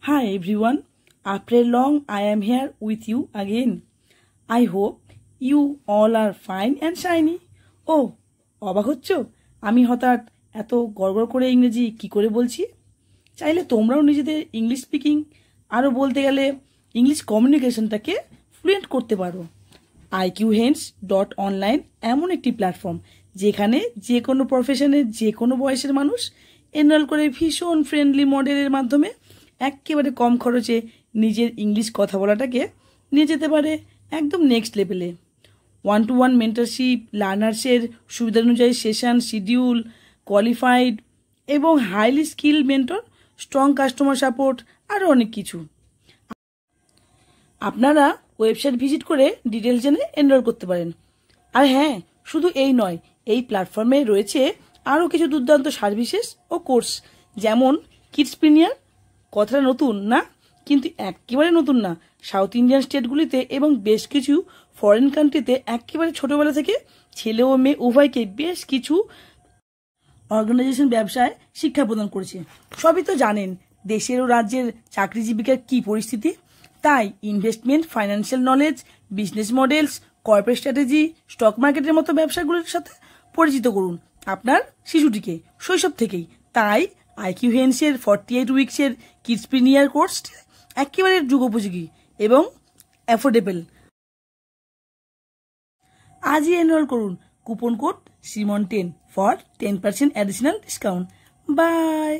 Hi everyone, after long I am here with you again. I hope you all are fine and shiny. Oh, অবাক হচ্ছ আমি হঠাৎ এত গড়গড় করে ইংরেজি কি করে বলছি? চাইলে তোমরাও নিজেদের ইংলিশ স্পিকিং আরও বলতে গেলে ইংলিশ কমিউনিকেশনটাকে ফ্লুয়েন্ট করতে পারো। iqhens.online এমন একটি প্ল্যাটফর্ম যেখানে যে কোনো প্রফেশনের যে কোনো বয়সের মানুষ এনরোল করে ভীষণ ফ্রেন্ডলি মডেলের মাধ্যমে একেবারে কম খরচে নিজের ইংলিশ কথা বলাটাকে নিয়ে যেতে পারে একদম নেক্সট লেভেলে। 1-to-1 মেন্টরশিপ, লার্নার্সের সুবিধা অনুযায়ী সেশন শিডিউল, কোয়ালিফাইড এবং highly skill mentor, strong customer support আরও অনেক কিছু। আপনারা ওয়েবসাইট ভিজিট করে ডিটেলস জেনে এনরোল করতে পারেন। আর হ্যাঁ, শুধু এই নয়, এই প্ল্যাটফর্মে রয়েছে আরও কিছু দুর্দান্ত সার্ভিসেস ও কোর্স, যেমন কিডস প্রিমিয়ার। কথাটা নতুন না, কিন্তু একেবারে নতুন না। সাউথ ইন্ডিয়ান স্টেটগুলিতে এবং বেশ কিছু ফরেন কান্ট্রিতে একেবারে ছোটোবেলা থেকে ছেলে ও মেয়ে উভয়কে বেশ কিছু অর্গানাইজেশন ব্যবসায় শিক্ষা প্রদান করেছে। সবই তো জানেন দেশের ও রাজ্যের চাকরি জীবিকার কী পরিস্থিতি। তাই investment, financial knowledge, business models, corporate strategy, stock মার্কেটের মতো ব্যবসাগুলোর সাথে পরিচিত করুন আপনার শিশুটিকে শৈশব থেকেই। তাই iqhens-এর 48 উইকসের কিডস প্রিমিয়ার কোর্স একেবারে যুগোপযোগী এবং অ্যাফোর্ডেবল। আজই এনরোল করুন। Coupon code simon10 for 10% additional discount. By.